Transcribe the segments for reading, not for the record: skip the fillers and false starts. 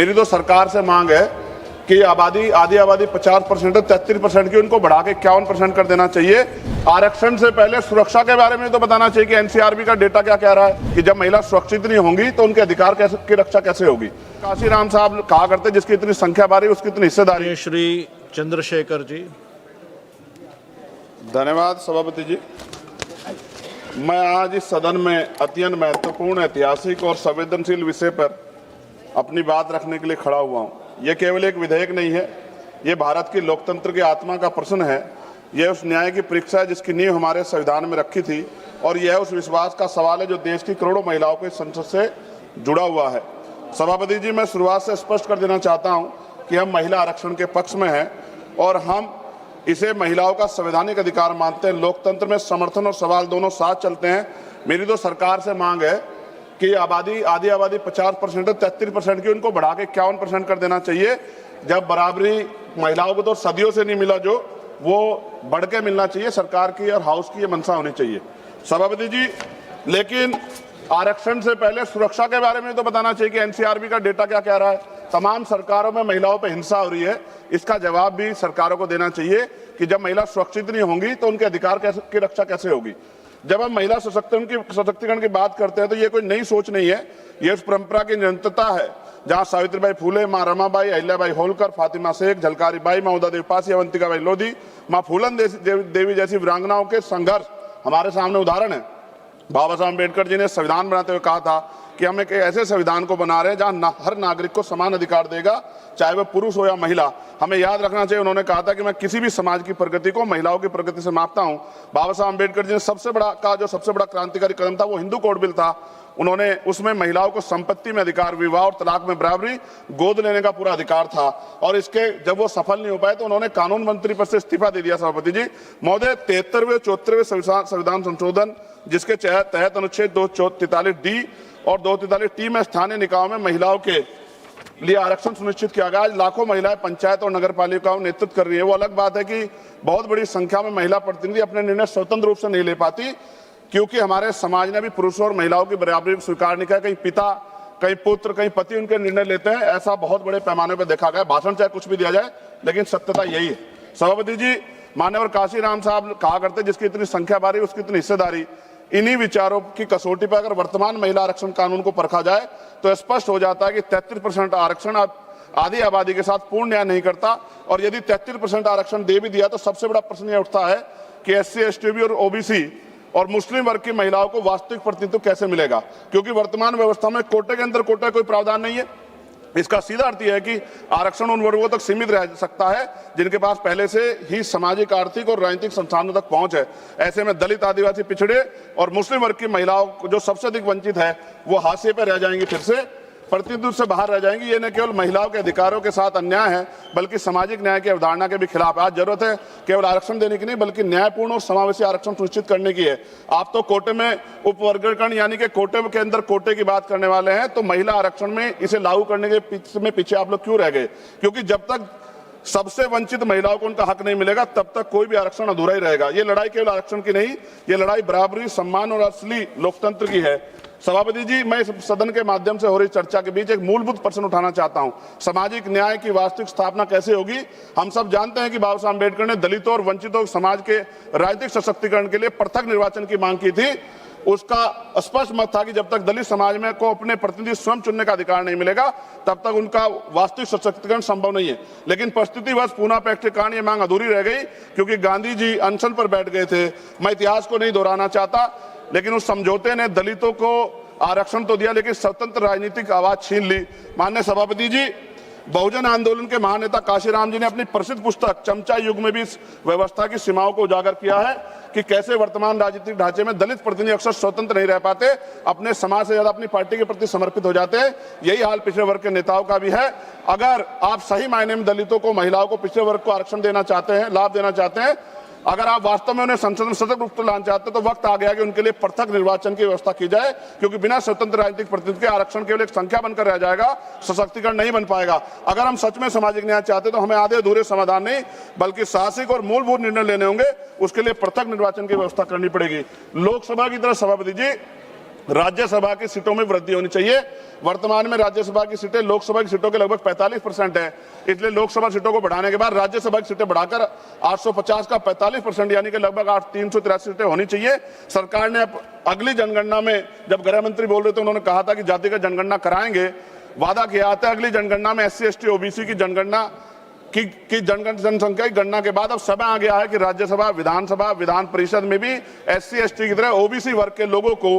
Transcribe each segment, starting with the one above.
मेरी तो सरकार से मांग है कि आबादी आधी आबादी 50% है, 33% की उनको बढ़ा के 51% कर देना चाहिए। आरक्षण से पहले सुरक्षा के बारे में तो बताना चाहिए कि एनसीआरबी का डेटा क्या कह रहा है कि जब महिला सुरक्षित नहीं होंगी तो उनके अधिकार की रक्षा कैसे होगी। काशीराम साहब कहा करते जिसकी इतनी संख्या बारी उसकी इतनी हिस्सेदारी। श्री चंद्रशेखर जी। धन्यवाद सभापति जी। मैं आज इस सदन में अत्यंत महत्वपूर्ण, ऐतिहासिक और संवेदनशील विषय पर अपनी बात रखने के लिए खड़ा हुआ हूं। यह केवल एक विधेयक नहीं है, यह भारत की लोकतंत्र की आत्मा का प्रश्न है। यह उस न्याय की परीक्षा है जिसकी नींव हमारे संविधान में रखी थी, और यह उस विश्वास का सवाल है जो देश की करोड़ों महिलाओं के संसद से जुड़ा हुआ है। सभापति जी, मैं शुरुआत से स्पष्ट कर देना चाहता हूं कि हम महिला आरक्षण के पक्ष में हैं और हम इसे महिलाओं का संवैधानिक अधिकार मानते हैं। लोकतंत्र में समर्थन और सवाल दोनों साथ चलते हैं। मेरी तो सरकार से मांग है कि आधी आबादी 50% है, 33% की उनको बढ़ा के 51% कर देना चाहिए। जब बराबरी महिलाओं को तो सदियों से नहीं मिला, जो वो बढ़ के मिलना चाहिए। सरकार की और हाउस की ये मंशा होनी चाहिए सभापति जी। लेकिन आरक्षण से पहले सुरक्षा के बारे में तो बताना चाहिए कि एनसीआरबी का डेटा क्या कह रहा है। तमाम सरकारों में महिलाओं पर हिंसा हो रही है, इसका जवाब भी सरकारों को देना चाहिए कि जब महिला सुरक्षित नहीं होंगी तो उनके अधिकार की रक्षा कैसे होगी। जब हम महिला सशक्तिकरण की बात करते हैं तो ये कोई नई सोच नहीं है, ये उस परंपरा की निरंतरता है जहां सावित्रीबाई फूले, मां रमाबाई, अहिल्याबाई होलकर, फातिमा शेख, झलकारी बाई, मां उदा देवी पासी, अवंतिकाबाई लोधी, मां फूलन देवी जैसी वीरांगनाओं के संघर्ष हमारे सामने उदाहरण है। बाबा साहब अम्बेडकर जी ने संविधान बनाते हुए कहा था कि हम एक ऐसे संविधान को बना रहे हैं जहां हर नागरिक को समान अधिकार देगा, चाहे वह पुरुष हो या महिला। हमें याद रखना चाहिए, उन्होंने कहा था कि मैं किसी भी समाज की प्रगति को महिलाओं की प्रगति से मापता हूं। बाबा साहब अम्बेडकर जी ने सबसे बड़ा क्रांतिकारी कदम था वो हिंदू कोड बिल था। उन्होंने उसमें महिलाओं को संपत्ति में अधिकार, विवाह और तलाक में बराबरी, गोद लेने का पूरा अधिकार था। और इसके जब वो सफल नहीं हो पाए तो उन्होंने कानून मंत्री पद से इस्तीफा दे दिया सभापति जी। महोदय, 73वें 74वें संविधान संशोधन जिसके तहत अनुच्छेद 243D और 243T में स्थानीय निकायों में महिलाओं के लिए आरक्षण सुनिश्चित किया गया। आज लाखों महिलाएं पंचायत और नगर पालिकाओं में नेतृत्व कर रही है। वो अलग बात है कि बहुत बड़ी संख्या में महिला प्रतिनिधि अपने निर्णय स्वतंत्र रूप से नहीं ले पाती, क्योंकि हमारे समाज ने भी पुरुषों और महिलाओं की बराबरी को स्वीकार नहीं किया। कहीं पिता, कहीं पुत्र, कहीं पति उनके निर्णय लेते हैं। ऐसा बहुत बड़े पैमाने पर देखा गया। भाषण चाहे कुछ भी दिया जाए, लेकिन सत्यता यही है सभापति जी। मान्यवर काशीराम साहब कहा करते जिसकी इतनी संख्या बारी उसकी इतनी हिस्सेदारी। इन्हीं विचारों की कसौटी पर अगर वर्तमान महिला आरक्षण कानून को परखा जाए तो स्पष्ट हो जाता है कि 33% आरक्षण आधी आबादी के साथ पूर्ण न्याय नहीं करता। और यदि 33% आरक्षण दे भी दिया तो सबसे बड़ा प्रश्न यह उठता है कि SC, ST और OBC और मुस्लिम वर्ग की महिलाओं को वास्तविक प्रतिनिधित्व कैसे मिलेगा, क्योंकि वर्तमान व्यवस्था में कोटे के अंदर कोटे कोई प्रावधान नहीं है। इसका सीधा अर्थ यह है कि आरक्षण उन वर्गों तक सीमित रह सकता है जिनके पास पहले से ही सामाजिक, आर्थिक और राजनीतिक संसाधनों तक पहुंच है। ऐसे में दलित, आदिवासी, पिछड़े और मुस्लिम वर्ग की महिलाओं जो सबसे अधिक वंचित है वो हाशिए पर रह जाएंगी, फिर से प्रतिनिधित्व से बाहर रह जाएंगी। ये न केवल महिलाओं के अधिकारों के साथ अन्याय है बल्कि सामाजिक न्याय की अवधारणा के भी खिलाफ है। आज जरूरत है केवल आरक्षण देने की नहीं बल्कि न्यायपूर्ण और समावेशी आरक्षण सुनिश्चित करने की है। आप तो कोटे में उपवर्गीकरण यानी कि कोटे के अंदर कोटे की बात करने वाले हैं, तो महिला आरक्षण में इसे लागू करने के पीछे आप लोग क्यों रह गए? क्योंकि जब तक सबसे वंचित महिलाओं को उनका हक नहीं मिलेगा तब तक कोई भी आरक्षण अधूरा ही रहेगा। ये लड़ाई केवल आरक्षण की नहीं, ये लड़ाई बराबरी, सम्मान और असली लोकतंत्र की है। सभापति जी, मैं इस सदन के माध्यम से हो रही चर्चा के बीच एक मूलभूत प्रश्न उठाना चाहता हूं। सामाजिक न्याय की वास्तविक स्थापना कैसे होगी? हम सब जानते हैं कि बाबा साहब अम्बेडकर ने दलितों और वंचितों समाज के राजनीतिक सशक्तिकरण के लिए पृथक निर्वाचन की मांग की थी। उसका स्पष्ट मत था कि जब तक दलित समाज में को अपने प्रतिनिधि स्वयं चुनने का अधिकार नहीं मिलेगा तब तक उनका वास्तविक सशक्तिकरण संभव नहीं है। लेकिन परिस्थितिवश पूना पैक्ट के कारण ये मांग अधूरी रह गई क्योंकि गांधी जी अनशन पर बैठ गए थे। मैं इतिहास को नहीं दोहराना चाहता, लेकिन उस समझौते ने दलितों को आरक्षण तो दिया लेकिन स्वतंत्र राजनीतिक आवाज छीन ली। माननीय सभापति जी, बहुजन आंदोलन के महानेता काशीराम जी ने अपनी प्रसिद्ध पुस्तक चमचा युग में भी इस व्यवस्था की सीमाओं को उजागर किया है कि कैसे वर्तमान राजनीतिक ढांचे में दलित प्रतिनिधि अक्सर स्वतंत्र नहीं रह पाते, अपने समाज से ज्यादा अपनी पार्टी के प्रति समर्पित हो जाते हैं। यही हाल पिछड़े वर्ग के नेताओं का भी है। अगर आप सही मायने में दलितों को, महिलाओं को, पिछड़े वर्ग को आरक्षण देना चाहते हैं, लाभ देना चाहते हैं, अगर आप वास्तव में उन्हें संसद में सतत रूप से लाना चाहते हैं तो वक्त आ गया कि उनके लिए पृथक निर्वाचन की व्यवस्था की जाए, क्योंकि बिना स्वतंत्र राजनीतिक प्रतिनिधित्व के आरक्षण केवल एक संख्या बनकर रह जाएगा, सशक्तिकरण नहीं बन पाएगा। अगर हम सच में सामाजिक न्याय चाहते हैं तो हमें आधे अधूरे समाधान नहीं बल्कि साहसिक और मूलभूत निर्णय लेने होंगे। उसके लिए पृथक निर्वाचन की व्यवस्था करनी पड़ेगी। लोकसभा की तरह सभापति जी, राज्यसभा की सीटों में वृद्धि होनी चाहिए। वर्तमान में राज्यसभा की सीटें लोकसभा की सीटों के लगभग 45% है, इसलिए लोकसभा सीटों को बढ़ाने के बाद राज्यसभा की सीटें बढ़ाकर 850 का 45% यानी कि लगभग 383 सीटें होनी चाहिए। सरकार ने अगली जनगणना में, जब गृह मंत्री बोल रहे थे, उन्होंने कहा था कि जातिगत जनगणना कराएंगे, वादा किया था। अगली जनगणना में SC ST OBC की जनगणना की जनसंख्या की गणना के बाद अब समय आ गया है कि राज्यसभा, विधानसभा, विधान परिषद में भी SC ST की तरह OBC वर्ग के लोगों को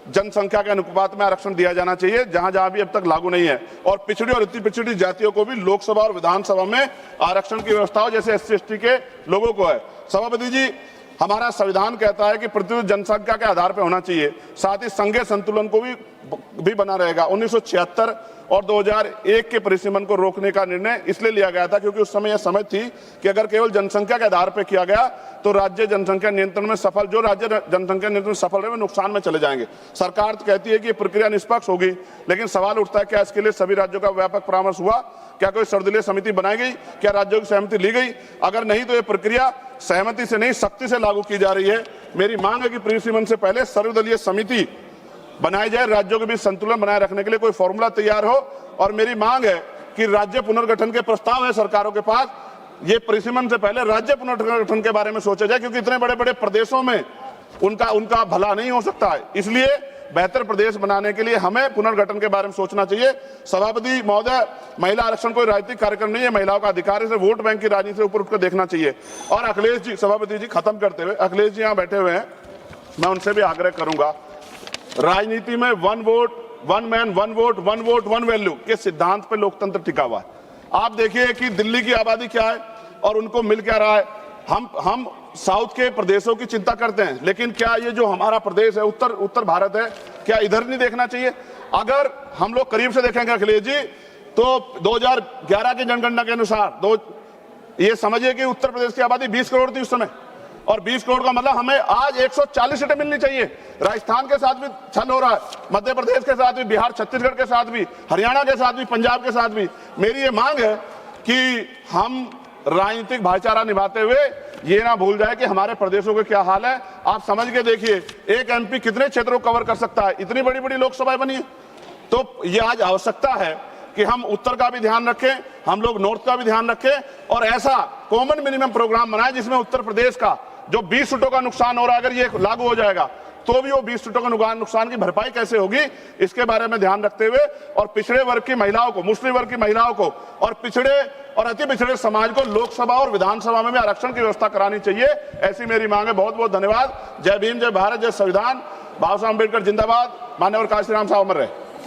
जनसंख्या के अनुपात में आरक्षण दिया जाना चाहिए, जहां जहां भी अब तक लागू नहीं है। और पिछड़ी और अति पिछड़ी जातियों को भी लोकसभा और विधानसभा में आरक्षण की व्यवस्था हो, जैसे SC ST के लोगों को है। सभापति जी, हमारा संविधान कहता है कि प्रतिशत जनसंख्या के आधार पर होना चाहिए, साथ ही संघीय संतुलन को भी बना रहेगा। 1976 और 2001 के परिसीमन को रोकने का निर्णय इसलिए लिया गया था क्योंकि उस समय यह समझ थी कि अगर केवल जनसंख्या के आधार पर किया गया तो राज्य जनसंख्या नियंत्रण में सफल, जो राज्य जनसंख्या नियंत्रण में सफल रहे वे नुकसान में चले जाएंगे। सरकार तो कहती है कि ये प्रक्रिया निष्पक्ष होगी, लेकिन सवाल उठता है क्या इसके लिए सभी राज्यों का व्यापक परामर्श हुआ? क्या कोई सर्वदलीय समिति बनाई गई? क्या राज्यों की सहमति ली गई? अगर नहीं तो ये प्रक्रिया सहमति से नहीं, सख्ती से लागू की जा रही है। मेरी मांग है कि परिसीमन से पहले सर्वदलीय समिति बनाई जाए, राज्यों के बीच संतुलन बनाए रखने के लिए कोई फॉर्मूला तैयार हो। और मेरी मांग है कि राज्य पुनर्गठन के प्रस्ताव है सरकारों के पास, ये परिसीमन से पहले राज्य पुनर्गठन के बारे में सोचा जाए, क्योंकि इतने बड़े बड़े प्रदेशों में उनका भला नहीं हो सकता है। इसलिए बेहतर प्रदेश बनाने के लिए हमें पुनर्गठन के बारे में सोचना चाहिए। सभापति महोदय, महिला आरक्षण कोई राजनीतिक कार्यक्रम नहीं है, महिलाओं का अधिकार है, इसे वोट बैंक की राजनीति से ऊपर उठकर देखना चाहिए। और अखिलेश जी, सभापति जी खत्म करते हुए, अखिलेश जी यहाँ बैठे हुए हैं, मैं उनसे भी आग्रह करूंगा, राजनीति में 1 vote 1 man 1 vote 1 vote 1 value के सिद्धांत पर लोकतंत्र टिका हुआ है। आप देखिए कि दिल्ली की आबादी क्या है और उनको मिल क्या रहा है। हम साउथ के प्रदेशों की चिंता करते हैं, लेकिन क्या ये जो हमारा प्रदेश है, उत्तर भारत है, क्या इधर नहीं देखना चाहिए? अगर हम लोग करीब से देखेंगे अखिलेश जी, तो 2011 की जनगणना के अनुसार ये समझिए कि उत्तर प्रदेश की आबादी 20 करोड़ थी उस समय, और 20 करोड़ का मतलब हमें आज 140 सीटें मिलनी चाहिए। राजस्थान के साथ भी छल हो रहा है, मध्य प्रदेश के साथ भी, बिहार छत्तीसगढ़ के साथ भी, हरियाणा के साथ भी, पंजाब के साथ भी। मेरी ये मांग है कि हम राजनीतिक भाईचारा निभाते हुए ये ना भूल जाए कि हमारे प्रदेशों के क्या हाल है। आप समझ के देखिए, एक MP कितने क्षेत्रों को कवर कर सकता है? इतनी बड़ी बड़ी लोकसभाएं बनी है। तो ये आज आवश्यकता है कि हम उत्तर का भी ध्यान रखें, हम लोग नॉर्थ का भी ध्यान रखें, और ऐसा कॉमन मिनिमम प्रोग्राम बनाए जिसमें उत्तर प्रदेश का जो 20 सीटों का नुकसान हो रहा है, अगर ये लागू हो जाएगा तो भी वो 20 सीटों का नुकसान की भरपाई कैसे होगी, इसके बारे में ध्यान रखते हुए, और पिछड़े वर्ग की महिलाओं को, मुस्लिम वर्ग की महिलाओं को, और पिछड़े और अति पिछड़े समाज को लोकसभा और विधानसभा में भी आरक्षण की व्यवस्था करानी चाहिए। ऐसी मेरी मांग है। बहुत बहुत धन्यवाद। जय भीम, जय भारत, जय संविधान। बाबा साहब अम्बेडकर जिंदाबाद। मान्यवर काशीराम साहब अमर रहे।